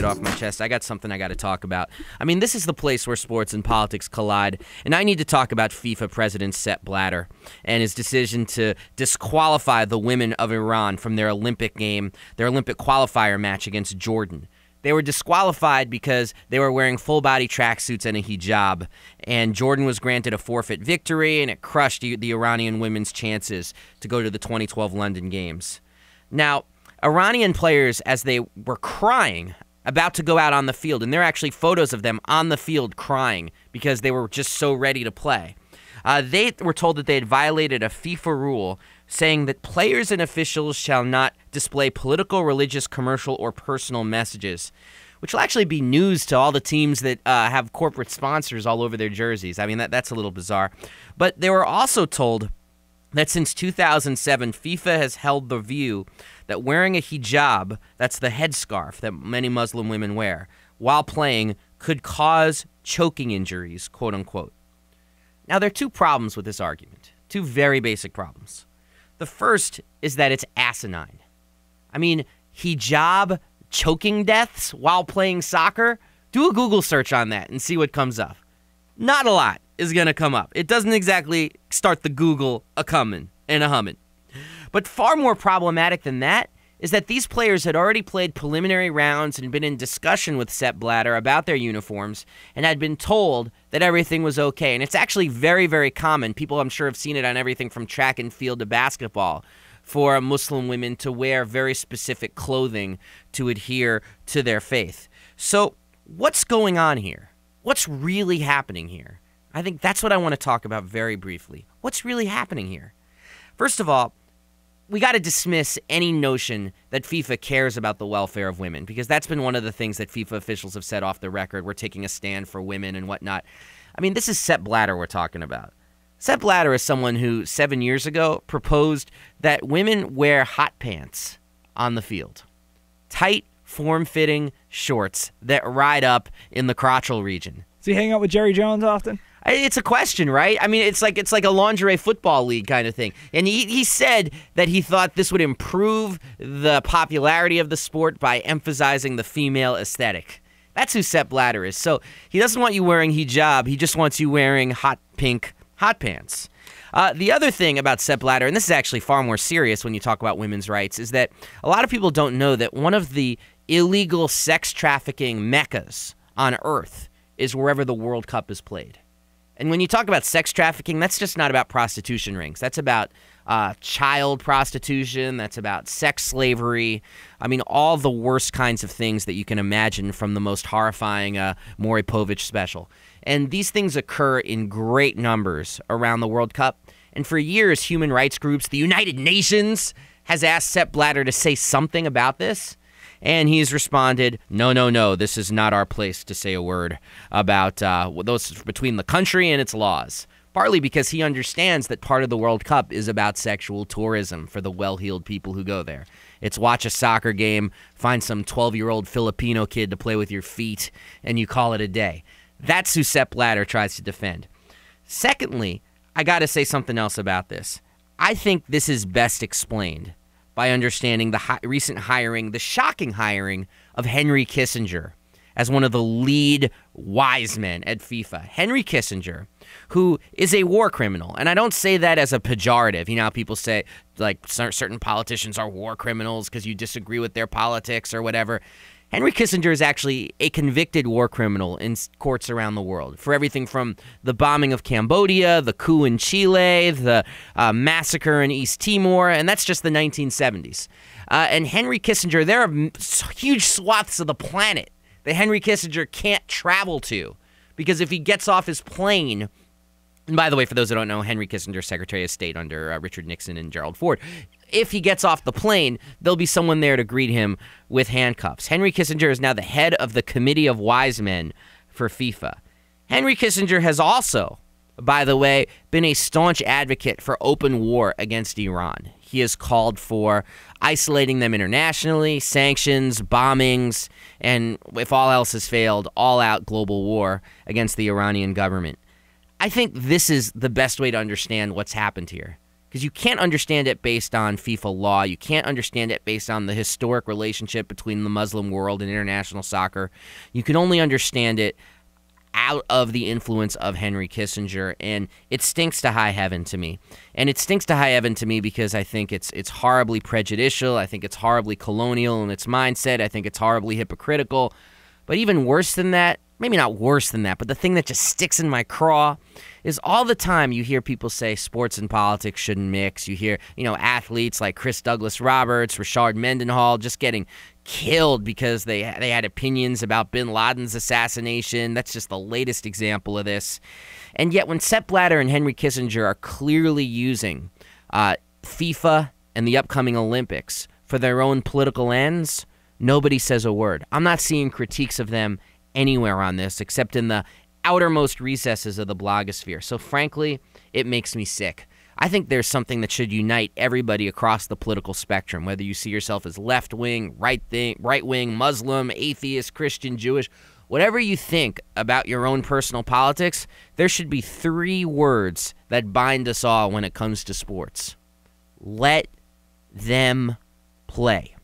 get off my chest. I got something I got to talk about. I mean, this is the place where sports and politics collide, and I need to talk about FIFA President Sepp Blatter and his decision to disqualify the women of Iran from their Olympic game, their Olympic qualifier match against Jordan. They were disqualified because they were wearing full-body tracksuits and a hijab, and Jordan was granted a forfeit victory, and it crushed the Iranian women's chances to go to the 2012 London Games. Now, Iranian players, as they were crying, about to go out on the field, and there are actually photos of them on the field crying because they were just so ready to play. They were told that they had violated a FIFA rule saying that players and officials shall not display political, religious, commercial, or personal messages, which will actually be news to all the teams that have corporate sponsors all over their jerseys. I mean, that's a little bizarre. But they were also told that since 2007, FIFA has held the view that wearing a hijab, that's the headscarf that many Muslim women wear, while playing could cause choking injuries, quote unquote. Now, there are two problems with this argument, two very basic problems. The first is that it's asinine. I mean, hijab choking deaths while playing soccer? Do a Google search on that and see what comes up. Not a lot is going to come up. It doesn't exactly start the Google a-coming and a-humming. But far more problematic than that is that these players had already played preliminary rounds and been in discussion with Sepp Blatter about their uniforms and had been told that everything was okay. And it's actually very, very common. People, I'm sure, have seen it on everything from track and field to basketball for Muslim women to wear very specific clothing to adhere to their faith. So what's going on here? What's really happening here? I think that's what I want to talk about very briefly. What's really happening here? First of all, we got to dismiss any notion that FIFA cares about the welfare of women, because that's been one of the things that FIFA officials have said off the record. We're taking a stand for women and whatnot. I mean, this is Sepp Blatter we're talking about. Sepp Blatter is someone who 7 years ago proposed that women wear hot pants on the field. Tight, form-fitting shorts that ride up in the crotchal region. Does he hang out with Jerry Jones often? It's a question, right? I mean, it's like a lingerie football league kind of thing. And he said that he thought this would improve the popularity of the sport by emphasizing the female aesthetic. That's who Sepp Blatter is. So he doesn't want you wearing hijab. He just wants you wearing hot pink hot pants. The other thing about Sepp Blatter, and this is actually far more serious when you talk about women's rights, is that a lot of people don't know that one of the illegal sex trafficking meccas on Earth is wherever the World Cup is played. And when you talk about sex trafficking, that's just not about prostitution rings. That's about child prostitution. That's about sex slavery. I mean, all the worst kinds of things that you can imagine from the most horrifying Maury Povich special. And these things occur in great numbers around the World Cup. And for years, human rights groups, the United Nations, has asked Sepp Blatter to say something about this. And he's responded, no, this is not our place to say a word about those between the country and its laws. Partly because he understands that part of the World Cup is about sexual tourism for the well-heeled people who go there. It's watch a soccer game, find some 12-year-old Filipino kid to play with your feet, and you call it a day. That's who Sepp Blatter tries to defend. Secondly, I got to say something else about this. I think this is best explained by understanding the recent hiring, the shocking hiring of Henry Kissinger as one of the lead wise men at FIFA. Henry Kissinger, who is a war criminal, and I don't say that as a pejorative. You know how people say, like, certain politicians are war criminals because you disagree with their politics or whatever. Henry Kissinger is actually a convicted war criminal in courts around the world for everything from the bombing of Cambodia, the coup in Chile, the massacre in East Timor, and that's just the 1970s. And Henry Kissinger, there are huge swaths of the planet that Henry Kissinger can't travel to because if he gets off his plane, and by the way, for those who don't know, Henry Kissinger, Secretary of State under Richard Nixon and Gerald Ford, if he gets off the plane, there'll be someone there to greet him with handcuffs. Henry Kissinger is now the head of the Committee of Wise Men for FIFA. Henry Kissinger has also, by the way, been a staunch advocate for open war against Iran. He has called for isolating them internationally, sanctions, bombings, and if all else has failed, all-out global war against the Iranian government. I think this is the best way to understand what's happened here. Because you can't understand it based on FIFA law. You can't understand it based on the historic relationship between the Muslim world and international soccer. You can only understand it out of the influence of Henry Kissinger, and it stinks to high heaven to me. And it stinks to high heaven to me because I think it's horribly prejudicial. I think it's horribly colonial in its mindset. I think it's horribly hypocritical. But even worse than that, maybe not worse than that, but the thing that just sticks in my craw is all the time you hear people say sports and politics shouldn't mix. You hear, athletes like Chris Douglas Roberts, Rashard Mendenhall just getting killed because they had opinions about bin Laden's assassination. That's just the latest example of this. And yet when Sepp Blatter and Henry Kissinger are clearly using FIFA and the upcoming Olympics for their own political ends, nobody says a word. I'm not seeing critiques of them anywhere on this except in the outermost recesses of the blogosphere. So frankly, it makes me sick. I think there's something that should unite everybody across the political spectrum, whether you see yourself as left-wing, right-wing, Muslim, atheist, Christian, Jewish, whatever you think about your own personal politics, there should be 3 words that bind us all when it comes to sports. Let them play.